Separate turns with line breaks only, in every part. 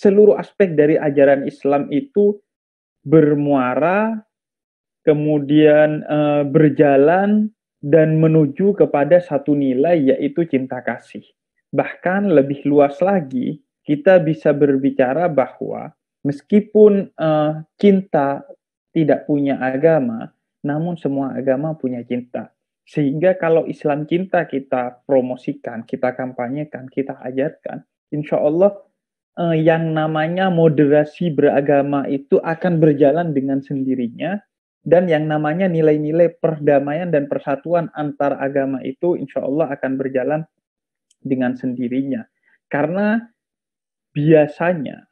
seluruh aspek dari ajaran Islam itu bermuara, kemudian berjalan dan menuju kepada satu nilai, yaitu cinta kasih. Bahkan lebih luas lagi, kita bisa berbicara bahwa meskipun cinta tidak punya agama, namun semua agama punya cinta. Sehingga kalau Islam cinta kita promosikan, kita kampanyekan, kita ajarkan, insya Allah yang namanya moderasi beragama itu akan berjalan dengan sendirinya, dan yang namanya nilai-nilai perdamaian dan persatuan antar agama itu insya Allah akan berjalan dengan sendirinya. Karena biasanya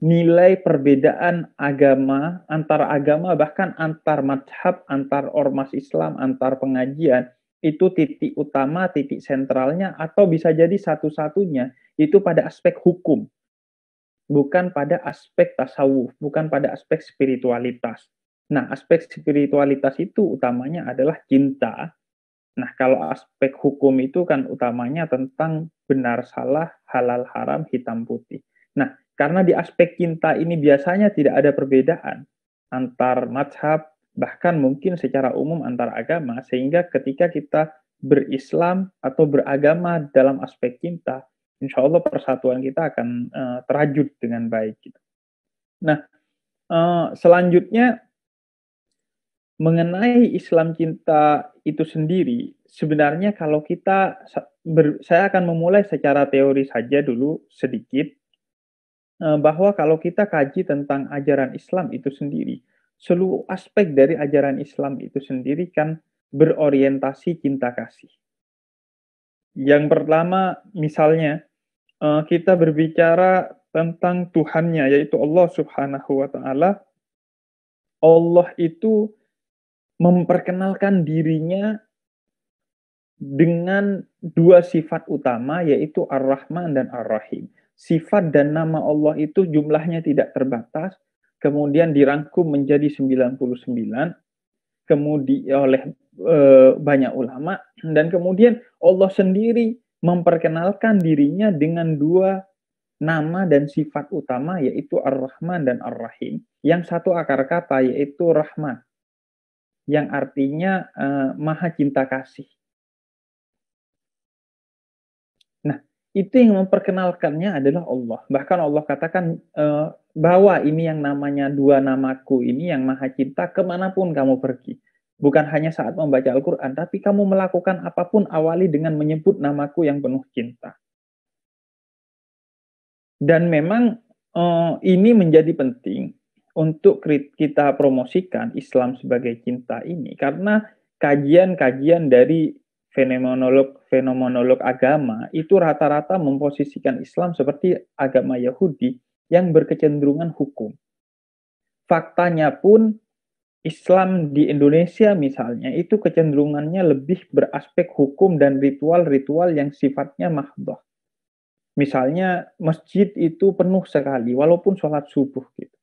nilai perbedaan agama, antar agama, bahkan antar madhab, antar ormas Islam, antar pengajian, itu titik utama, titik sentralnya, atau bisa jadi satu-satunya, itu pada aspek hukum. Bukan pada aspek tasawuf, bukan pada aspek spiritualitas. Nah, aspek spiritualitas itu utamanya adalah cinta. Nah, kalau aspek hukum itu kan utamanya tentang benar salah, halal haram, hitam putih. Nah, karena di aspek cinta ini biasanya tidak ada perbedaan antar mazhab, bahkan mungkin secara umum antar agama, sehingga ketika kita berislam atau beragama dalam aspek cinta, insya Allah persatuan kita akan terwujud dengan baik. Gitu. Nah, selanjutnya mengenai Islam cinta itu sendiri, sebenarnya kalau kita, saya akan memulai secara teori saja dulu sedikit, bahwa kalau kita kaji tentang ajaran Islam itu sendiri, seluruh aspek dari ajaran Islam itu sendiri kan berorientasi cinta kasih. Yang pertama, misalnya, kita berbicara tentang Tuhannya, yaitu Allah Subhanahu wa Ta'ala. Allah itu memperkenalkan dirinya dengan dua sifat utama, yaitu Ar-Rahman dan Ar-Rahim. Sifat dan nama Allah itu jumlahnya tidak terbatas, kemudian dirangkum menjadi 99, kemudian oleh banyak ulama, dan kemudian Allah sendiri memperkenalkan dirinya dengan dua nama dan sifat utama, yaitu Ar-Rahman dan Ar-Rahim. Yang satu akar kata, yaitu Rahman, yang artinya maha cinta kasih. Nah, itu yang memperkenalkannya adalah Allah. Bahkan Allah katakan bahwa ini yang namanya dua namaku ini yang maha cinta kemanapun kamu pergi. Bukan hanya saat membaca Al-Quran, tapi kamu melakukan apapun awali dengan menyebut namaku yang penuh cinta. Dan memang ini menjadi penting untuk kita promosikan Islam sebagai cinta ini, karena kajian-kajian dari fenomenolog agama itu rata-rata memposisikan Islam seperti agama Yahudi yang berkecenderungan hukum. Faktanya pun Islam di Indonesia misalnya itu kecenderungannya lebih beraspek hukum dan ritual-ritual yang sifatnya mahdoh. Misalnya masjid itu penuh sekali walaupun sholat subuh gitu.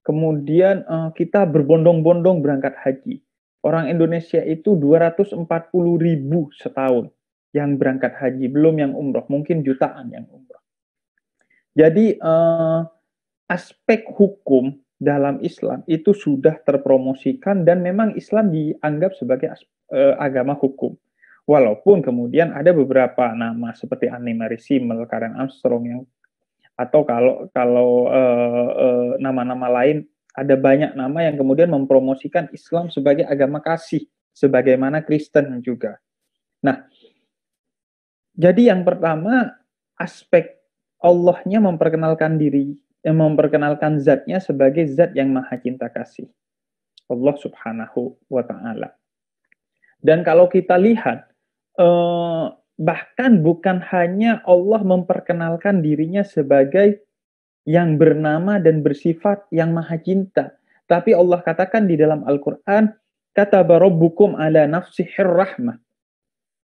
Kemudian kita berbondong-bondong berangkat haji. Orang Indonesia itu 240.000 setahun yang berangkat haji, belum yang umroh, mungkin jutaan yang umroh. Jadi aspek hukum dalam Islam itu sudah terpromosikan, dan memang Islam dianggap sebagai agama hukum. Walaupun kemudian ada beberapa nama seperti Anne Marie Simmel, Karen Armstrong, yang atau kalau nama-nama lain, ada banyak nama yang kemudian mempromosikan Islam sebagai agama kasih, sebagaimana Kristen juga. Nah, jadi yang pertama, aspek Allahnya memperkenalkan diri, memperkenalkan zatnya sebagai zat yang maha cinta kasih. Allah Subhanahu wa Ta'ala. Dan kalau kita lihat, bahkan bukan hanya Allah memperkenalkan dirinya sebagai yang bernama dan bersifat yang maha cinta, tapi Allah katakan di dalam Al-Quran, kataba rabbukum ala nafsihir rahmah.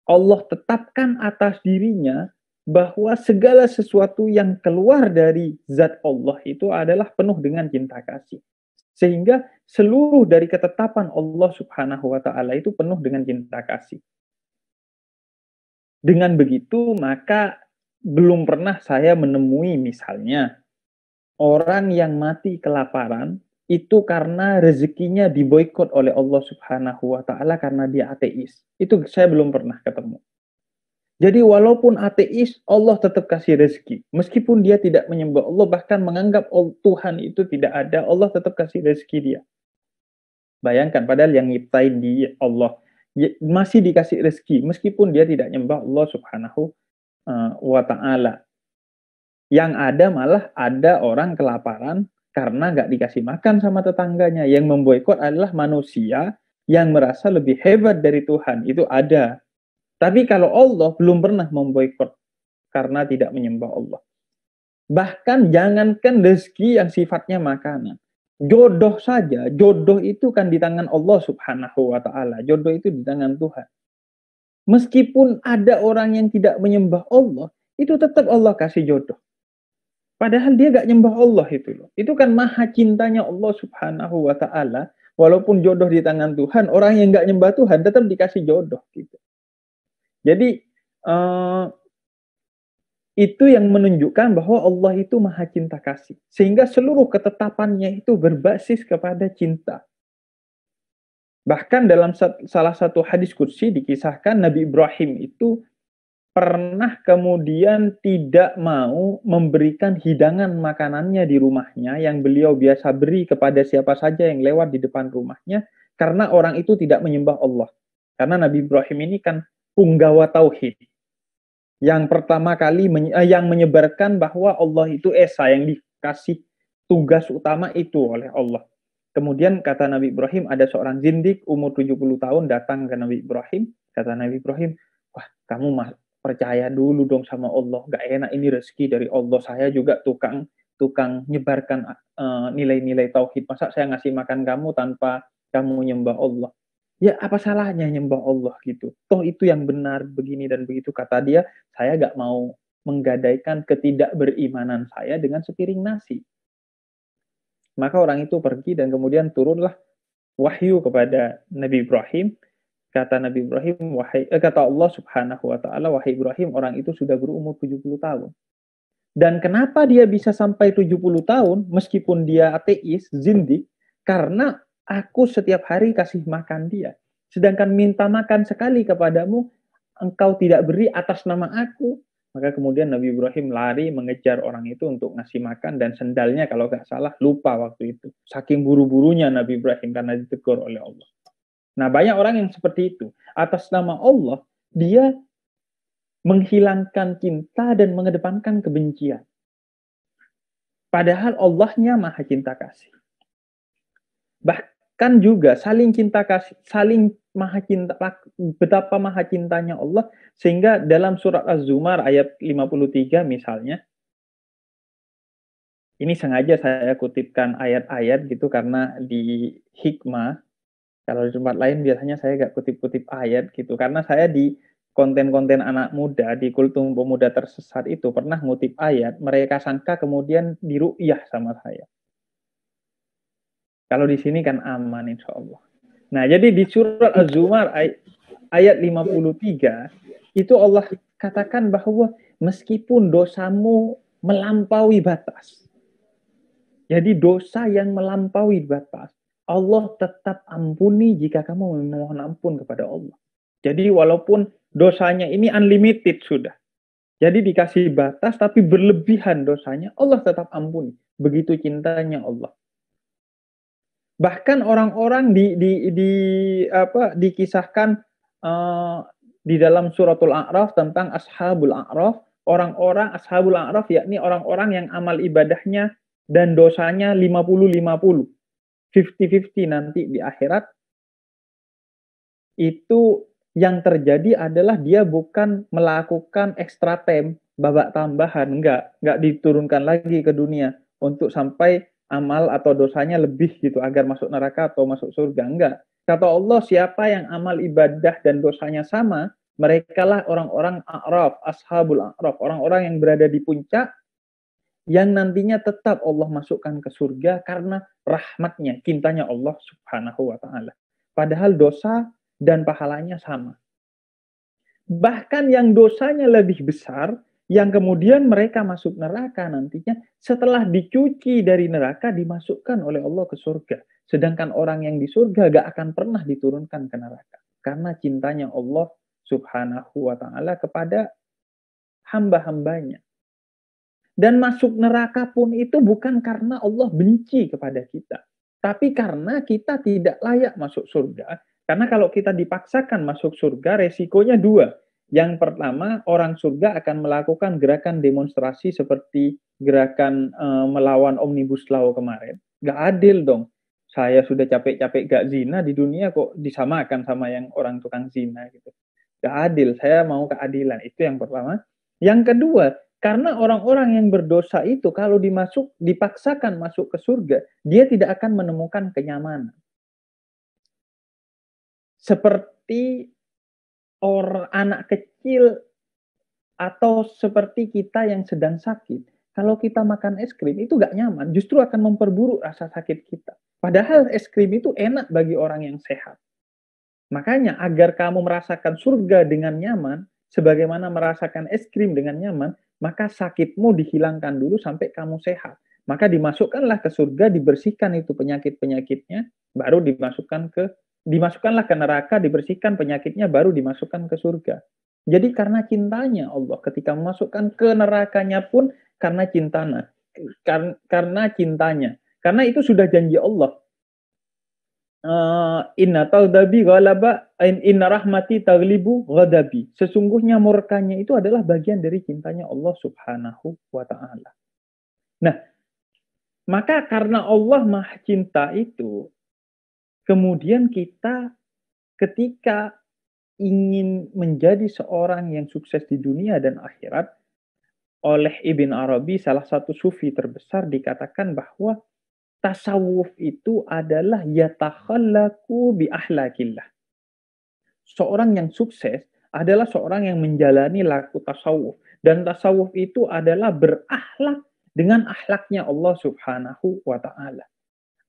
Allah tetapkan atas dirinya bahwa segala sesuatu yang keluar dari zat Allah itu adalah penuh dengan cinta kasih. Sehingga seluruh dari ketetapan Allah Subhanahu wa Ta'ala itu penuh dengan cinta kasih. Dengan begitu, maka belum pernah saya menemui misalnya orang yang mati kelaparan itu karena rezekinya diboikot oleh Allah Subhanahu wa taala karena dia ateis. Itu saya belum pernah ketemu. Jadi walaupun ateis, Allah tetap kasih rezeki. Meskipun dia tidak menyembah Allah, bahkan menganggap Tuhan itu tidak ada, Allah tetap kasih rezeki dia. Bayangkan, padahal yang nyiptain dia Allah masih dikasih rezeki, meskipun dia tidak nyembah Allah Subhanahu wa ta'ala. Yang ada malah ada orang kelaparan karena nggak dikasih makan sama tetangganya. Yang memboikot adalah manusia yang merasa lebih hebat dari Tuhan. Itu ada. Tapi kalau Allah belum pernah memboikot karena tidak menyembah Allah. Bahkan jangankan rezeki yang sifatnya makanan. Jodoh saja, jodoh itu kan di tangan Allah Subhanahu wa ta'ala. Jodoh itu di tangan Tuhan. Meskipun ada orang yang tidak menyembah Allah, itu tetap Allah kasih jodoh. Padahal dia gak nyembah Allah itu loh. Itu kan maha cintanya Allah Subhanahu wa ta'ala. Walaupun jodoh di tangan Tuhan, orang yang gak nyembah Tuhan tetap dikasih jodoh gitu. Jadi itu yang menunjukkan bahwa Allah itu maha cinta kasih. Sehingga seluruh ketetapannya itu berbasis kepada cinta. Bahkan dalam salah satu hadis qudsi dikisahkan Nabi Ibrahim itu pernah kemudian tidak mau memberikan hidangan makanannya di rumahnya yang beliau biasa beri kepada siapa saja yang lewat di depan rumahnya karena orang itu tidak menyembah Allah. Karena Nabi Ibrahim ini kan punggawa tauhid. Yang pertama kali yang menyebarkan bahwa Allah itu esa, yang dikasih tugas utama itu oleh Allah. Kemudian kata Nabi Ibrahim, ada seorang zindik umur 70 tahun datang ke Nabi Ibrahim. Kata Nabi Ibrahim, wah kamu percaya dulu dong sama Allah. Gak enak ini rezeki dari Allah. Saya juga tukang nyebarkan nilai-nilai tauhid. Masa saya ngasih makan kamu tanpa kamu nyembah Allah? Ya apa salahnya nyembah Allah gitu. Toh itu yang benar begini dan begitu. Kata dia, saya gak mau menggadaikan ketidakberimanan saya dengan sepiring nasi. Maka orang itu pergi dan kemudian turunlah wahyu kepada Nabi Ibrahim. Kata Nabi Ibrahim, kata Allah Subhanahu wa taala, wahai Ibrahim, orang itu sudah berumur 70 tahun. Dan kenapa dia bisa sampai 70 tahun meskipun dia ateis, zindik? Karena aku setiap hari kasih makan dia. Sedangkan minta makan sekali kepadamu, engkau tidak beri atas nama aku. Maka kemudian Nabi Ibrahim lari mengejar orang itu untuk ngasih makan, dan sendalnya kalau nggak salah lupa waktu itu. Saking buru-burunya Nabi Ibrahim karena ditegur oleh Allah. Nah banyak orang yang seperti itu. Atas nama Allah, dia menghilangkan cinta dan mengedepankan kebencian. Padahal Allahnya maha cinta kasih. Bahkan juga saling cinta kasih, saling maha cinta, betapa maha cintanya Allah, sehingga dalam surat Az-Zumar ayat 53 misalnya, ini sengaja saya kutipkan ayat-ayat gitu karena di hikmah, kalau di tempat lain biasanya saya gak kutip-kutip ayat gitu, karena saya di konten-konten anak muda, di Kultum Pemuda Tersesat itu pernah ngutip ayat, mereka sangka kemudian diru'yah sama saya. Kalau di sini kan aman insya Allah. Nah jadi di surat Az-Zumar ayat 53, itu Allah katakan bahwa meskipun dosamu melampaui batas, jadi dosa yang melampaui batas, Allah tetap ampuni jika kamu memohon ampun kepada Allah. Jadi walaupun dosanya ini unlimited sudah, jadi dikasih batas tapi berlebihan dosanya, Allah tetap ampuni. Begitu cintanya Allah. Bahkan orang-orang dikisahkan di dalam suratul A'raf tentang ashabul A'raf, orang-orang ashabul A'raf yakni orang-orang yang amal ibadahnya dan dosanya 50-50, 50-50 nanti di akhirat. Itu yang terjadi adalah dia bukan melakukan extra time, babak tambahan, enggak diturunkan lagi ke dunia untuk sampai amal atau dosanya lebih gitu agar masuk neraka atau masuk surga, enggak. Kata Allah, siapa yang amal ibadah dan dosanya sama, merekalah orang-orang A'raf, ashabul A'raf, orang-orang yang berada di puncak, yang nantinya tetap Allah masukkan ke surga karena rahmatnya, cintanya Allah Subhanahu wa ta'ala. Padahal dosa dan pahalanya sama. Bahkan yang dosanya lebih besar, yang kemudian mereka masuk neraka nantinya setelah dicuci dari neraka dimasukkan oleh Allah ke surga. Sedangkan orang yang di surga gak akan pernah diturunkan ke neraka. Karena cintanya Allah subhanahu wa ta'ala kepada hamba-hambanya. Dan masuk neraka pun itu bukan karena Allah benci kepada kita. Tapi karena kita tidak layak masuk surga. Karena kalau kita dipaksakan masuk surga, resikonya dua. Yang pertama, orang surga akan melakukan gerakan demonstrasi seperti gerakan melawan Omnibus Law kemarin. Gak adil dong. Saya sudah capek-capek gak zina di dunia kok disamakan sama yang orang tukang zina gitu. Gak adil, saya mau keadilan. Itu yang pertama. Yang kedua, karena orang-orang yang berdosa itu kalau dipaksakan masuk ke surga, dia tidak akan menemukan kenyamanan. Seperti anak kecil atau seperti kita yang sedang sakit. Kalau kita makan es krim itu gak nyaman, justru akan memperburuk rasa sakit kita. Padahal es krim itu enak bagi orang yang sehat. Makanya agar kamu merasakan surga dengan nyaman, sebagaimana merasakan es krim dengan nyaman, maka sakitmu dihilangkan dulu sampai kamu sehat. Maka dimasukkanlah ke surga, dibersihkan itu penyakit-penyakitnya, baru dimasukkanlah ke neraka, dibersihkan penyakitnya, baru dimasukkan ke surga. Jadi karena cintanya Allah, ketika memasukkan ke nerakanya pun karena cintanya. Karena itu sudah janji Allah. Inna taghdabi ghalaba inna rahmati taglibu ghadabi. Sesungguhnya murkanya itu adalah bagian dari cintanya Allah subhanahu wa ta'ala. Nah, maka karena Allah maha cinta itu, kemudian kita ketika ingin menjadi seorang yang sukses di dunia dan akhirat, oleh Ibn Arabi, salah satu sufi terbesar, dikatakan bahwa tasawuf itu adalah yatakhallaku bi ahlakillah. Seorang yang sukses adalah seorang yang menjalani laku tasawuf. Dan tasawuf itu adalah berakhlak dengan akhlaknya Allah subhanahu wa ta'ala.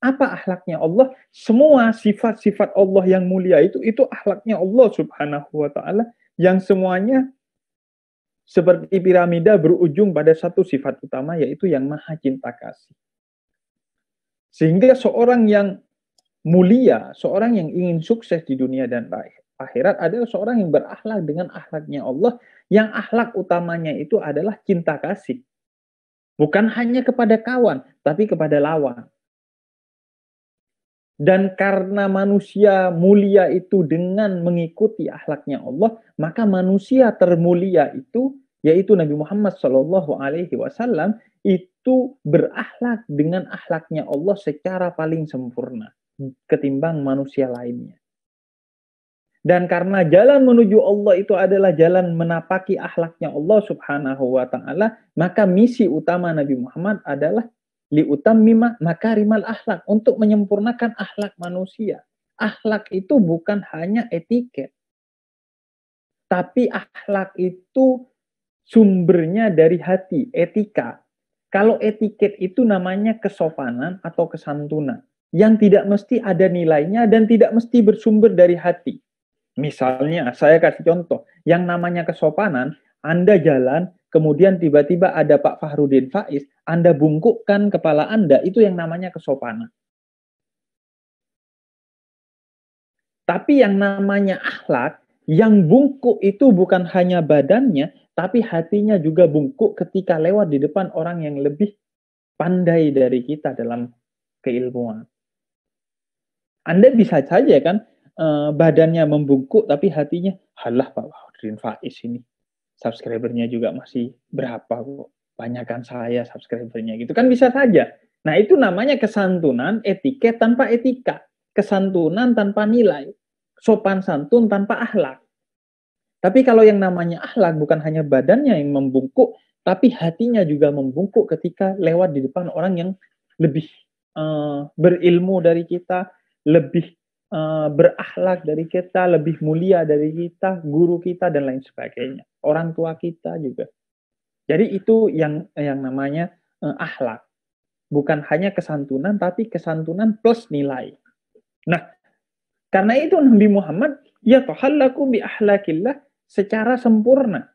Apa akhlaknya Allah? Semua sifat-sifat Allah yang mulia itu akhlaknya Allah subhanahu wa ta'ala. Yang semuanya seperti piramida berujung pada satu sifat utama, yaitu yang maha cinta kasih. Sehingga seorang yang mulia, seorang yang ingin sukses di dunia dan akhirat adalah seorang yang berakhlak dengan akhlaknya Allah, yang akhlak utamanya itu adalah cinta kasih. Bukan hanya kepada kawan, tapi kepada lawan. Dan karena manusia mulia itu dengan mengikuti akhlaknya Allah, maka manusia termulia itu, yaitu Nabi Muhammad SAW, itu berakhlak dengan akhlaknya Allah secara paling sempurna ketimbang manusia lainnya. Dan karena jalan menuju Allah itu adalah jalan menapaki akhlaknya Allah subhanahu wa ta'ala, maka misi utama Nabi Muhammad adalah liutammima makarimal akhlak, untuk menyempurnakan akhlak manusia. Akhlak itu bukan hanya etiket, tapi akhlak itu sumbernya dari hati, etika. Kalau etiket itu namanya kesopanan atau kesantunan, yang tidak mesti ada nilainya dan tidak mesti bersumber dari hati. Misalnya, saya kasih contoh, yang namanya kesopanan, Anda jalan, kemudian tiba-tiba ada Pak Fahrudin Faiz, Anda bungkukkan kepala Anda, itu yang namanya kesopanan. Tapi yang namanya akhlak, yang bungkuk itu bukan hanya badannya, tapi hatinya juga bungkuk ketika lewat di depan orang yang lebih pandai dari kita dalam keilmuan. Anda bisa saja kan badannya membungkuk tapi hatinya, halah Pak Fahrudin Faiz ini subscribernya juga masih berapa kok, banyakkan saya subscribernya gitu kan, bisa saja. Nah itu namanya kesantunan, etiket tanpa etika, kesantunan tanpa nilai, sopan santun tanpa akhlak. Tapi kalau yang namanya akhlak bukan hanya badannya yang membungkuk, tapi hatinya juga membungkuk ketika lewat di depan orang yang lebih berilmu dari kita, lebih berakhlak dari kita, lebih mulia dari kita, guru kita dan lain sebagainya, orang tua kita juga. Jadi itu yang namanya akhlak, bukan hanya kesantunan, tapi kesantunan plus nilai. Nah, karena itu Nabi Muhammad ya tahallaku bi akhlakillah secara sempurna.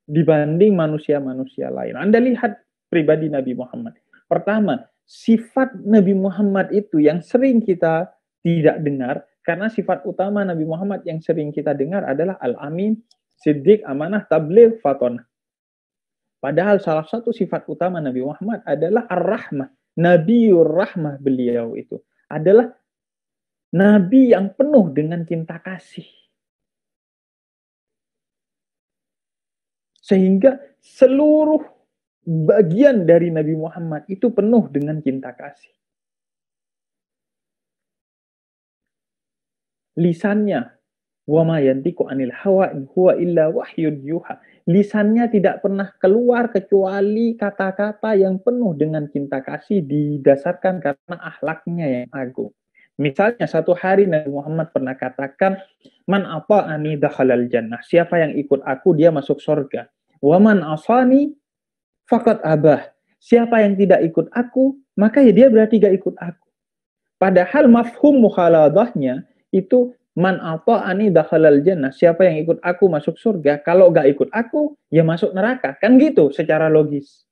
dibanding manusia-manusia lain. Anda lihat pribadi Nabi Muhammad. Pertama, sifat Nabi Muhammad itu yang sering kita tidak dengar, karena sifat utama Nabi Muhammad yang sering kita dengar adalah Al-Amin, Siddiq, Amanah, Tabligh, Fatonah. Padahal salah satu sifat utama Nabi Muhammad adalah Ar-Rahmah. Nabiur Rahmah beliau itu adalah Nabi yang penuh dengan cinta kasih. Sehingga seluruh bagian dari Nabi Muhammad itu penuh dengan cinta kasih. Lisannya, wa ma yantiqu anil hawa in huwa illa wahyun yuha. Lisannya tidak pernah keluar kecuali kata-kata yang penuh dengan cinta kasih didasarkan karena akhlaknya yang agung. Misalnya satu hari Nabi Muhammad pernah katakan, man ata'ani dakhalal jannah. Siapa yang ikut aku dia masuk surga. Wa man asani faqad abah. Siapa yang tidak ikut aku, maka ya dia berarti gak ikut aku. Padahal mafhum mukhaladahnya itu man ata'ani dakhalal jannah. Siapa yang ikut aku masuk surga. Kalau gak ikut aku, ya masuk neraka. Kan gitu secara logis.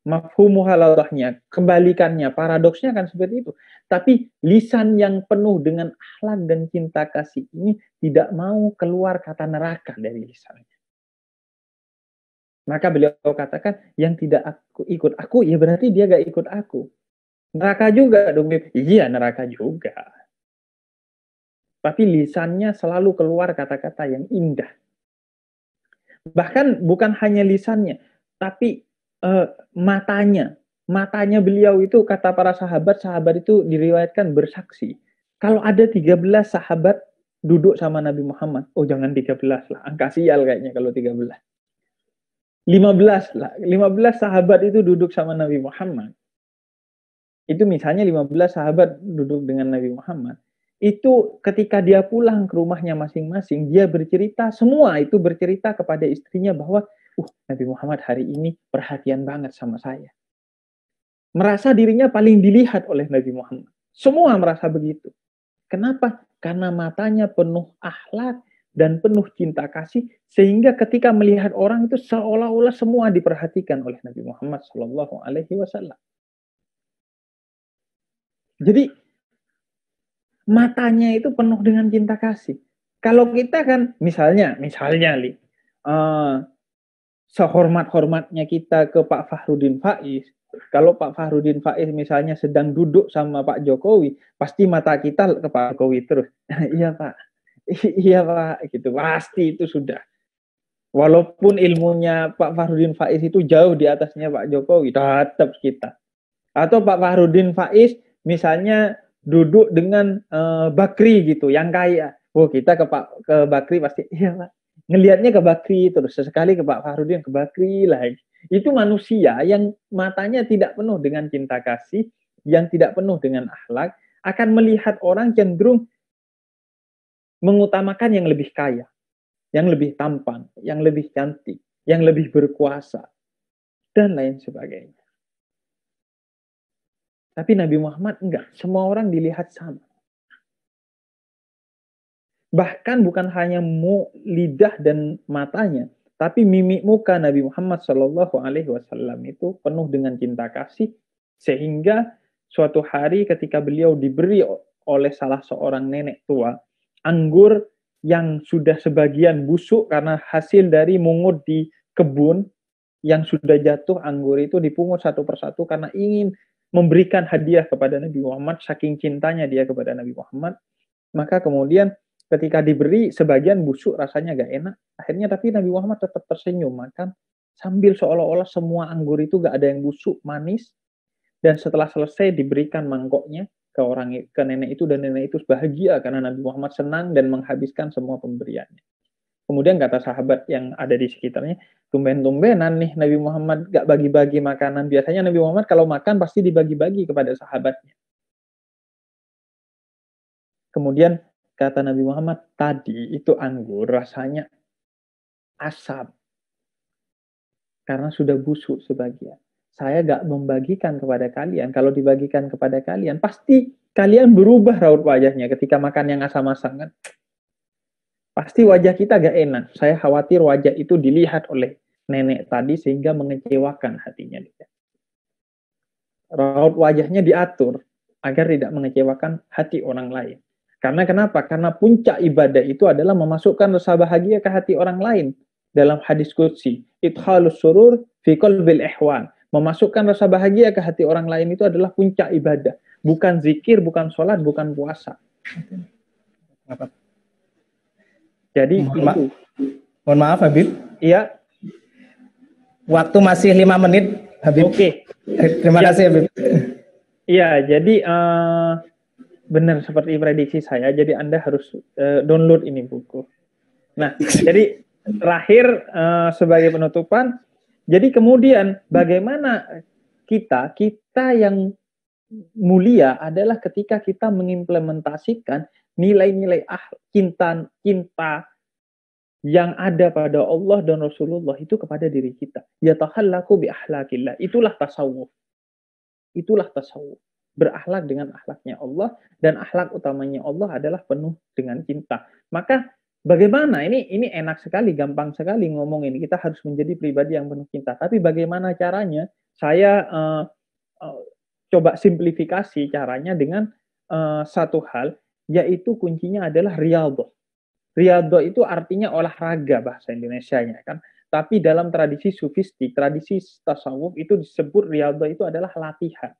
Mafhum mukhaladahnya, kebalikannya, paradoksnya kan seperti itu. Tapi lisan yang penuh dengan akhlak dan cinta kasih ini tidak mau keluar kata neraka dari lisannya. Maka beliau katakan, yang tidak ikut aku, ya berarti dia gak ikut aku. Neraka juga dong. Iya, neraka juga. Tapi lisannya selalu keluar kata-kata yang indah. Bahkan bukan hanya lisannya, tapi matanya. Matanya beliau itu, kata para sahabat itu diriwayatkan bersaksi. Kalau ada 13 sahabat duduk sama Nabi Muhammad, oh jangan 13 lah, angka sial kayaknya kalau 13. 15 lah, 15 sahabat itu duduk sama Nabi Muhammad. Itu misalnya 15 sahabat duduk dengan Nabi Muhammad. Itu ketika dia pulang ke rumahnya masing-masing, dia bercerita, semua itu bercerita kepada istrinya bahwa Nabi Muhammad hari ini perhatian banget sama saya. Merasa dirinya paling dilihat oleh Nabi Muhammad. Semua merasa begitu. Kenapa? Karena matanya penuh akhlak dan penuh cinta kasih, sehingga ketika melihat orang itu seolah-olah semua diperhatikan oleh Nabi Muhammad SAW. Jadi matanya itu penuh dengan cinta kasih. Kalau kita kan misalnya Li, sehormat-hormatnya kita ke Pak Fakhrudin Faiz, kalau Pak Fakhrudin Faiz misalnya sedang duduk sama Pak Jokowi, pasti mata kita ke Pak Jokowi terus. Iya Pak, iya Pak, gitu. Pasti itu sudah. Walaupun ilmunya Pak Fakhrudin Faiz itu jauh di atasnya Pak Jokowi, tetap kita. Atau Pak Fakhrudin Faiz misalnya duduk dengan Bakri gitu, yang kaya. Oh kita ke Bakri pasti, iya Pak. Ngelihatnya ke Bakri terus, sesekali ke Pak Fakhrudin, ke Bakri lagi. Itu manusia yang matanya tidak penuh dengan cinta kasih, yang tidak penuh dengan akhlak, akan melihat orang cenderung mengutamakan yang lebih kaya, yang lebih tampan, yang lebih cantik, yang lebih berkuasa, dan lain sebagainya. Tapi Nabi Muhammad enggak, semua orang dilihat sama. Bahkan bukan hanya lidah dan matanya, tapi mimik muka Nabi Muhammad SAW itu penuh dengan cinta kasih, sehingga suatu hari ketika beliau diberi oleh salah seorang nenek tua anggur yang sudah sebagian busuk karena hasil dari mungut di kebun yang sudah jatuh, anggur itu dipungut satu persatu karena ingin memberikan hadiah kepada Nabi Muhammad, saking cintanya dia kepada Nabi Muhammad. Maka kemudian ketika diberi, sebagian busuk rasanya gak enak. Akhirnya tapi Nabi Muhammad tetap tersenyum makan, sambil seolah-olah semua anggur itu gak ada yang busuk, manis. Dan setelah selesai diberikan mangkoknya ke nenek itu, dan nenek itu bahagia karena Nabi Muhammad senang dan menghabiskan semua pemberiannya. Kemudian kata sahabat yang ada di sekitarnya, tumben-tumbenan nih Nabi Muhammad gak bagi-bagi makanan. Biasanya Nabi Muhammad kalau makan pasti dibagi-bagi kepada sahabatnya. Kemudian kata Nabi Muhammad, tadi itu anggur rasanya asam. Karena sudah busuk sebagian. Saya gak membagikan kepada kalian. Kalau dibagikan kepada kalian, pasti kalian berubah raut wajahnya ketika makan yang asam-asam kan. Pasti wajah kita gak enak. Saya khawatir wajah itu dilihat oleh nenek tadi sehingga mengecewakan hatinya dia. Raut wajahnya diatur agar tidak mengecewakan hati orang lain. Karena kenapa? Karena puncak ibadah itu adalah memasukkan rasa bahagia ke hati orang lain. Dalam hadis qudsi, idkhalus surur fi qalbil ihwan. Memasukkan rasa bahagia ke hati orang lain itu adalah puncak ibadah. Bukan zikir, bukan sholat, bukan puasa. Jadi itu.
Mohon maaf Habib.
Iya.
Waktu masih 5 menit Habib.
Oke.
Terima kasih Habib.
Iya, jadi benar seperti prediksi saya. Jadi Anda harus download ini buku. Nah, jadi terakhir sebagai penutupan, jadi kemudian bagaimana kita yang mulia adalah ketika kita mengimplementasikan nilai-nilai cinta yang ada pada Allah dan Rasulullah itu kepada diri kita. Yatahallaku bi akhlaqillah. Itulah tasawuf. Berakhlak dengan akhlaknya Allah, dan akhlak utamanya Allah adalah penuh dengan cinta. Maka bagaimana, ini enak sekali, gampang sekali ngomong ini, kita harus menjadi pribadi yang penuh cinta. Tapi bagaimana caranya? Saya coba simplifikasi caranya dengan satu hal, yaitu kuncinya adalah riyadhah. Riyadhah itu artinya olahraga bahasa Indonesianya kan. Tapi dalam tradisi sufistik, tradisi tasawuf itu disebut riyadhah itu adalah latihan.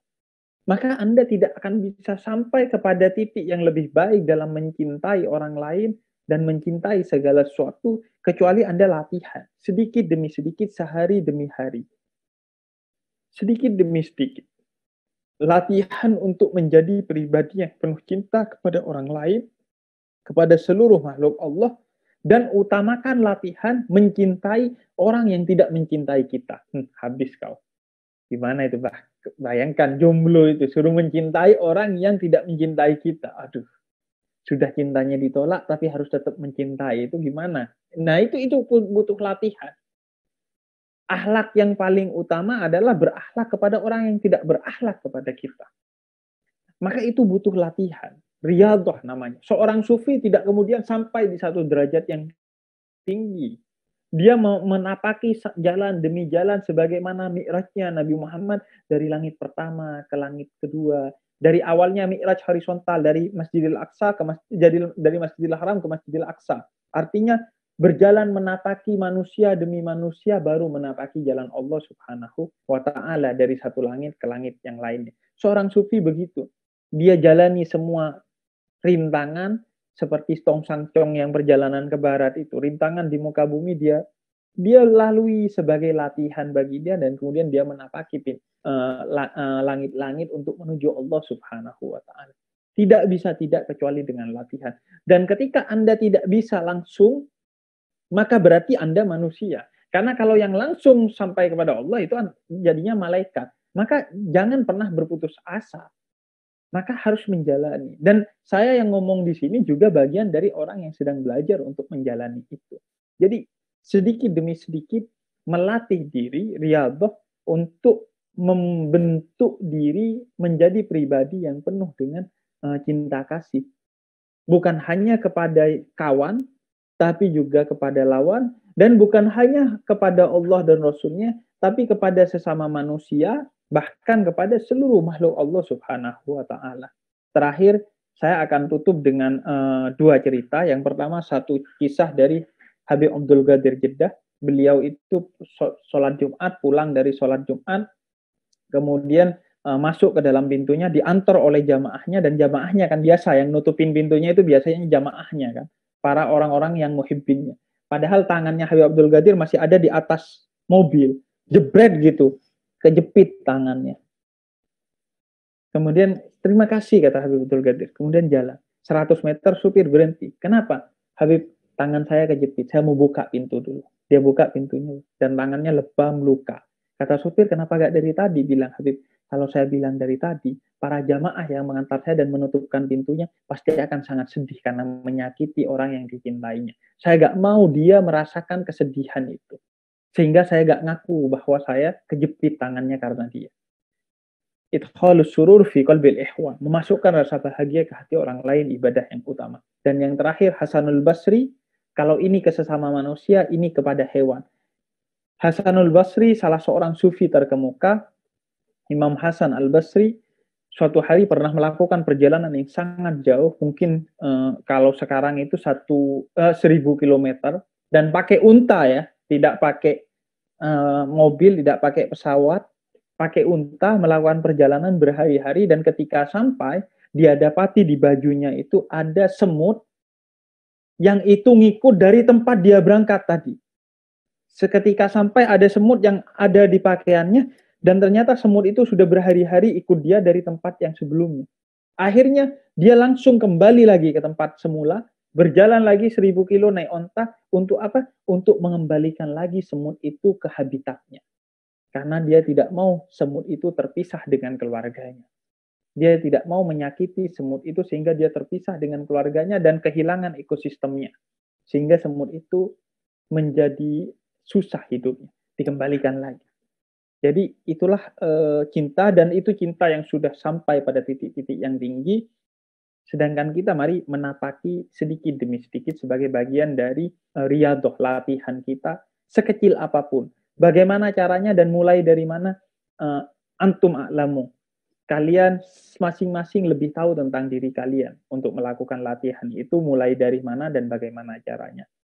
Maka Anda tidak akan bisa sampai kepada titik yang lebih baik dalam mencintai orang lain dan mencintai segala sesuatu kecuali Anda latihan. Sedikit demi sedikit, sehari demi hari. Sedikit demi sedikit. Latihan untuk menjadi pribadi yang penuh cinta kepada orang lain, kepada seluruh makhluk Allah, dan utamakan latihan mencintai orang yang tidak mencintai kita. Habis kau. Gimana itu, Bah? Bayangkan jomblo itu suruh mencintai orang yang tidak mencintai kita. Aduh, sudah cintanya ditolak tapi harus tetap mencintai, itu gimana? Nah, itu butuh latihan. Akhlak yang paling utama adalah berakhlak kepada orang yang tidak berakhlak kepada kita. Maka itu butuh latihan. Riyadhah namanya. Seorang sufi tidak kemudian sampai di satu derajat yang tinggi. Dia menapaki jalan demi jalan sebagaimana mi'rajnya Nabi Muhammad dari langit pertama ke langit kedua. Dari awalnya mi'raj horizontal dari Masjidil Aqsa ke dari Masjidil Haram ke Masjidil Aqsa. Artinya berjalan menapaki manusia demi manusia baru menapaki jalan Allah Subhanahu wa taala dari satu langit ke langit yang lainnya. Seorang sufi begitu. Dia jalani semua rintangan seperti Tong Sangcong yang perjalanan ke barat itu, rintangan di muka bumi dia lalui sebagai latihan bagi dia, dan kemudian dia menapaki langit-langit untuk menuju Allah Subhanahu wa taala. Tidak bisa tidak kecuali dengan latihan. Dan ketika Anda tidak bisa langsung, maka berarti Anda manusia. Karena kalau yang langsung sampai kepada Allah itu jadinya malaikat. Maka jangan pernah berputus asa. Maka harus menjalani. Dan saya yang ngomong di sini juga bagian dari orang yang sedang belajar untuk menjalani itu. Jadi sedikit demi sedikit melatih diri, riyadhah, untuk membentuk diri menjadi pribadi yang penuh dengan cinta kasih. Bukan hanya kepada kawan, tapi juga kepada lawan, dan bukan hanya kepada Allah dan Rasulnya, tapi kepada sesama manusia, bahkan kepada seluruh makhluk Allah Subhanahu wa taala. Terakhir, saya akan tutup dengan dua cerita. Yang pertama, satu kisah dari Habib Abdul Qadir Jeddah. Beliau itu sholat Jumat, pulang dari sholat Jumat, kemudian masuk ke dalam pintunya, diantar oleh jamaahnya, dan jamaahnya kan biasa, yang nutupin pintunya itu biasanya jamaahnya kan, para orang-orang yang muhibbinnya. Padahal tangannya Habib Abdul Qadir masih ada di atas mobil, jebret gitu, kejepit tangannya. Kemudian terima kasih kata Habib Abdul Qadir. Kemudian jalan 100 meter, supir berhenti. Kenapa? Habib, tangan saya kejepit, saya mau buka pintu dulu. Dia buka pintunya dan tangannya lebam luka. Kata supir, kenapa gak dari tadi? Bilang Habib, kalau saya bilang dari tadi, para jamaah yang mengantar saya dan menutupkan pintunya pasti akan sangat sedih karena menyakiti orang yang dicintainya. Saya gak mau dia merasakan kesedihan itu. Sehingga saya gak ngaku bahwa saya kejepit tangannya karena dia. Idkhalus surur fi qalbil ihwan. Memasukkan rasa bahagia ke hati orang lain, ibadah yang utama. Dan yang terakhir, Hasanul Basri, Kalau ini ke sesama manusia, ini kepada hewan. Hasanul Basri, salah seorang sufi terkemuka, Imam Hasan Al-Basri, suatu hari pernah melakukan perjalanan yang sangat jauh, mungkin kalau sekarang itu 1000 kilometer, dan pakai unta ya, tidak pakai mobil, tidak pakai pesawat, pakai unta melakukan perjalanan berhari-hari, dan ketika sampai, dia dapati di bajunya itu ada semut yang itu ngikut dari tempat dia berangkat tadi. Seketika sampai ada semut yang ada di pakaiannya, dan ternyata semut itu sudah berhari-hari ikut dia dari tempat yang sebelumnya. Akhirnya dia langsung kembali lagi ke tempat semula, berjalan lagi 1000 kilo naik onta, untuk apa? Untuk mengembalikan lagi semut itu ke habitatnya. Karena dia tidak mau semut itu terpisah dengan keluarganya. Dia tidak mau menyakiti semut itu sehingga dia terpisah dengan keluarganya dan kehilangan ekosistemnya. Sehingga semut itu menjadi susah hidupnya, dikembalikan lagi. Jadi itulah cinta, dan itu cinta yang sudah sampai pada titik-titik yang tinggi. Sedangkan kita mari menapaki sedikit demi sedikit sebagai bagian dari riyadhah, latihan kita sekecil apapun. Bagaimana caranya dan mulai dari mana? Antum a'lamu. Kalian masing-masing lebih tahu tentang diri kalian untuk melakukan latihan itu, mulai dari mana dan bagaimana caranya.